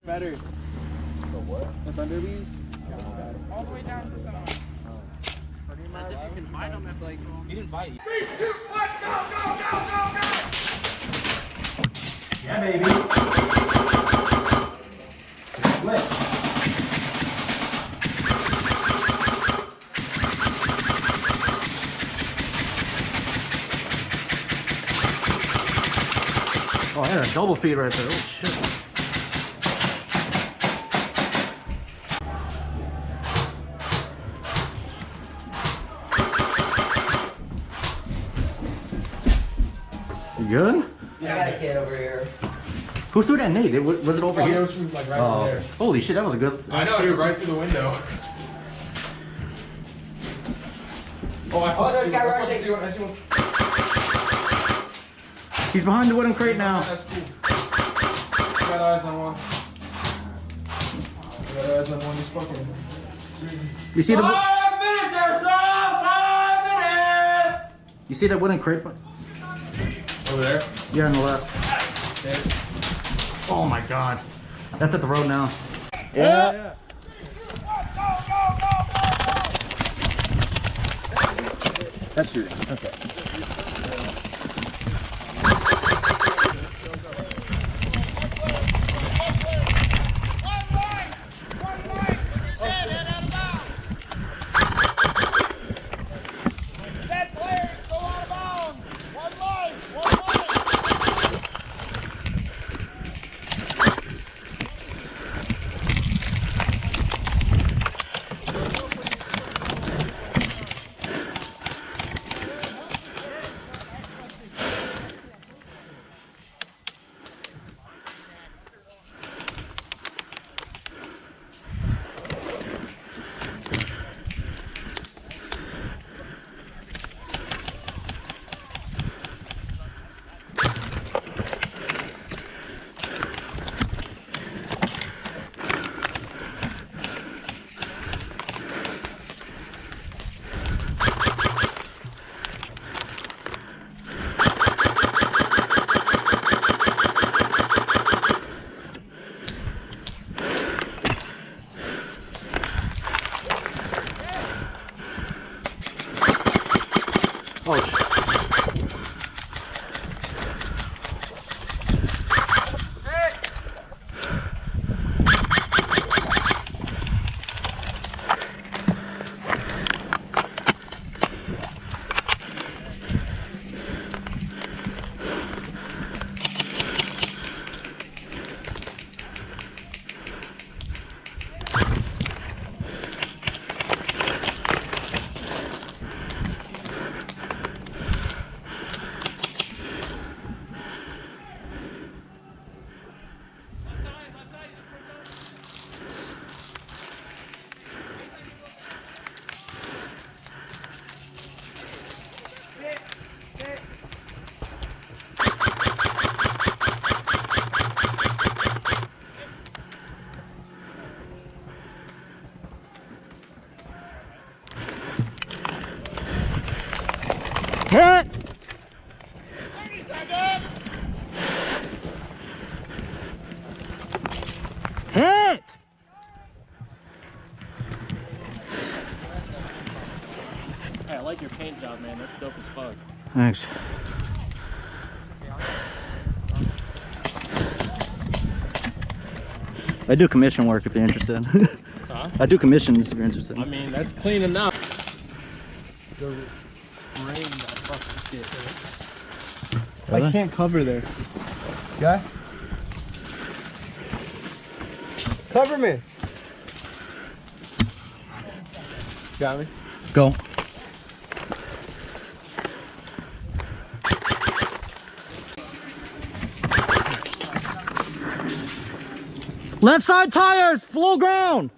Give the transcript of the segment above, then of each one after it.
Better. The what? The Thunder Bees? All the way down to the pretty much. You can buy them if like you didn't buy it. 3, 2, 1, go! Yeah, baby. Flip. Oh, I had a double feed right there. Oh shit. You good? Yeah, I got a kid over here. Who threw that nade? Was it over here? It was like right over there. Holy shit, that was a good. I know, dude, right through the window. Oh, there's a guy rushing. I see one. He's behind the wooden crate now. That's cool. I got eyes on one. I got eyes on one. He's fucking. You see the? 5 minutes or so! 5 minutes! You see that wooden crate? Over there? Yeah, on the left. There. Oh my god. That's at the road now. Yeah. That's your. Okay. Oh. Hit! Hit! Hey, I like your paint job, man. That's dope as fuck. Thanks. I do commission work if you're interested. Huh? I do commissions if you're interested. I mean, that's clean enough. The rain that fucking shit. Really? I can't cover there. Yeah? Cover me. Got me? Go. Left side tires, full ground.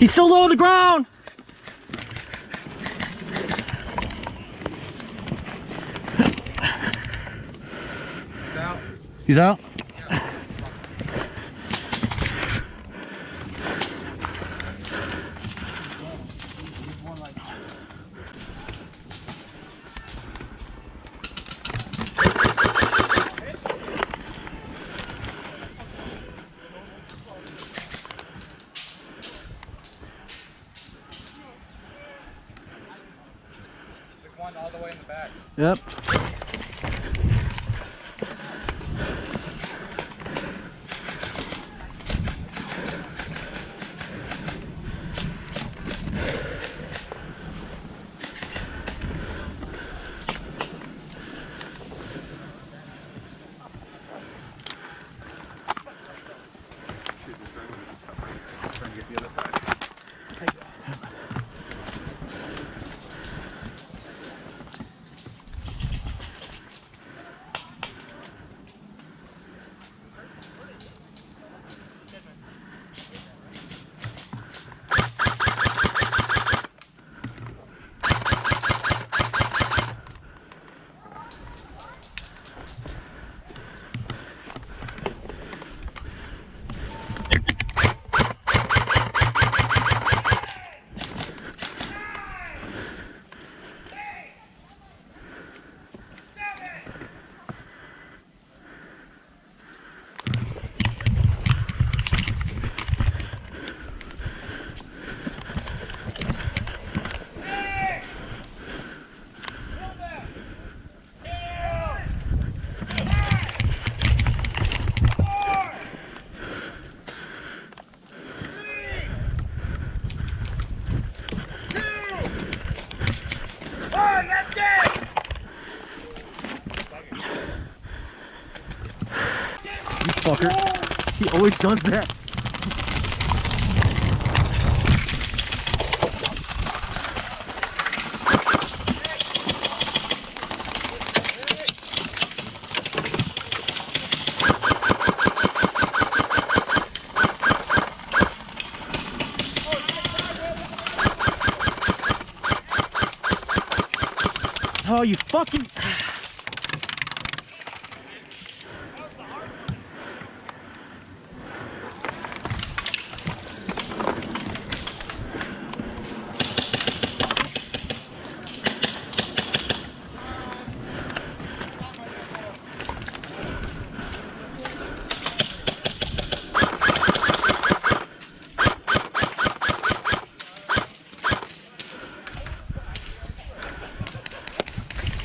He's still low to the ground. He's out. one all the way in the back. Yep. Trying to get the other side. Fucker. He always does that. Oh, you fucking...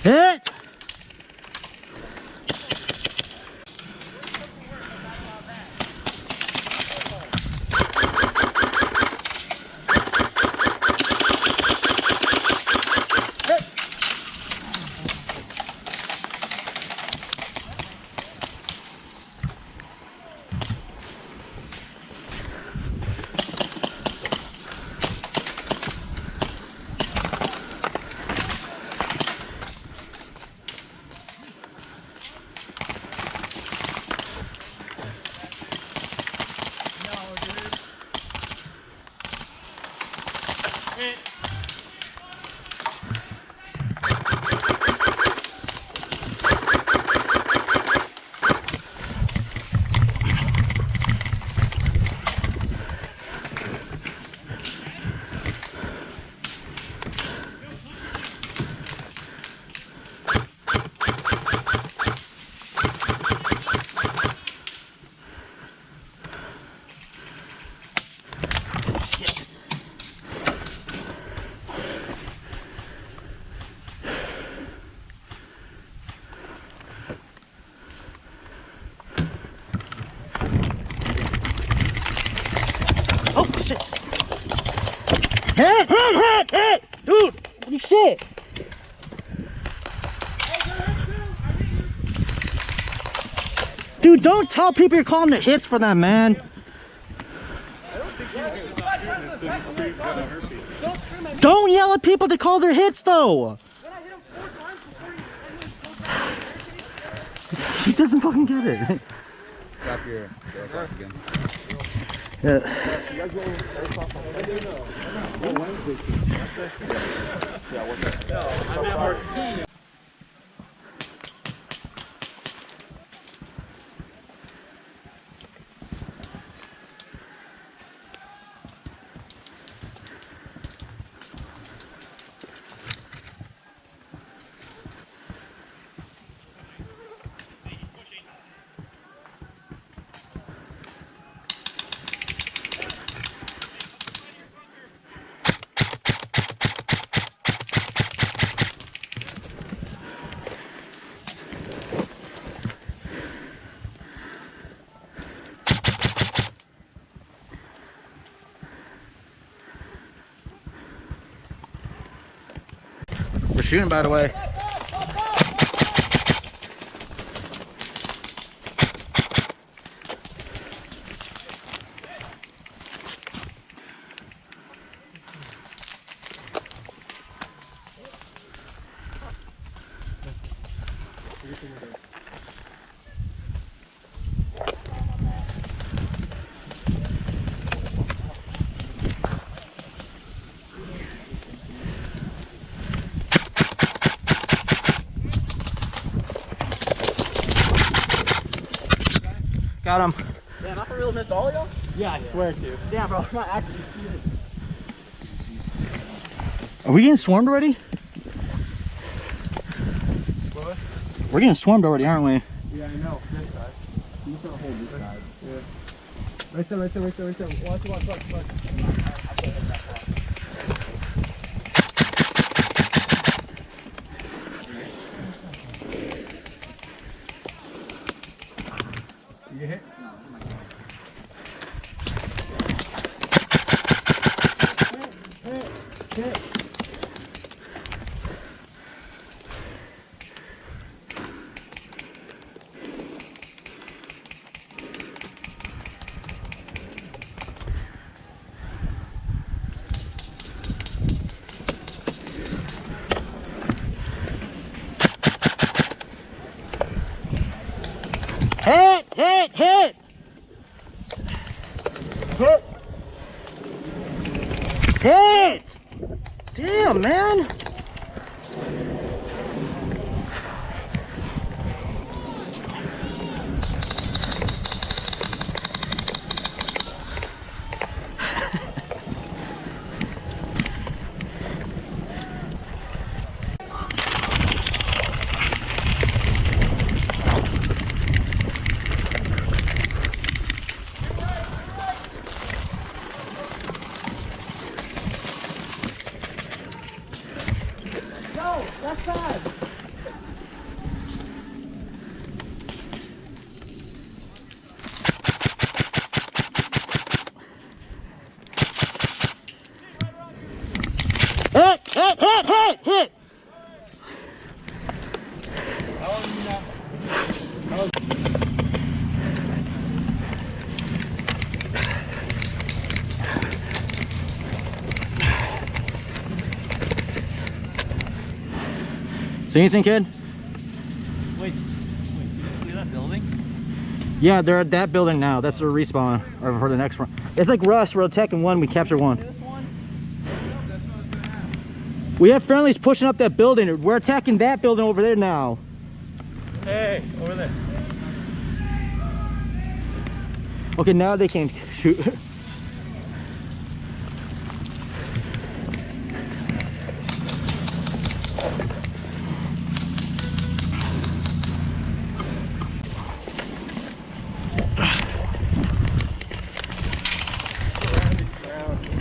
Hit! Oh shit! Hit! Dude! Holy shit! Dude, don't tell people you're calling it hits for that, man. Don't yell at people to call their hits, though. He doesn't fucking get it. Drop your girls off again. Yeah. We're shooting, by the way. Got him. Damn, I for real missed all y'all? Yeah, I swear to. Damn, bro, my actually cheated. Are we getting swarmed already? What? We're getting swarmed already, aren't we? Yeah, I know. This side. You just gotta hold this side. Yeah. Right there, right there, right there, right there. Watch, watch, watch, watch. I can't hit that far. You get hit? No, I'm not getting hit. Hit! Hit! Hit! Hit! Hit! Damn, man! That's bad. Hit! Hit! Hit! Hit! Hit! See anything, kid? Wait, you see that building? Yeah, they're at that building now. That's a respawn or for the next one. It's like Rush. We're attacking one. We capture one. This one? That's what it's gonna happen. We have friendlies pushing up that building. We're attacking that building over there now. Hey, over there. Okay, now they can shoot.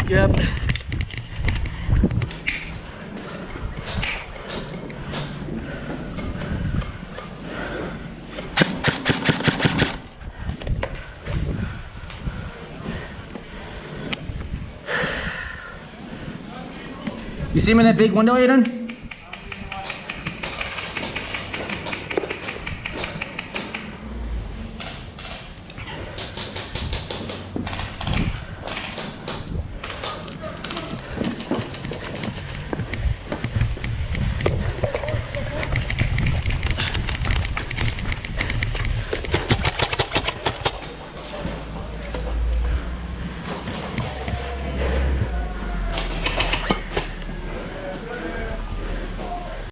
Yep. You see him in that big window, Aiden?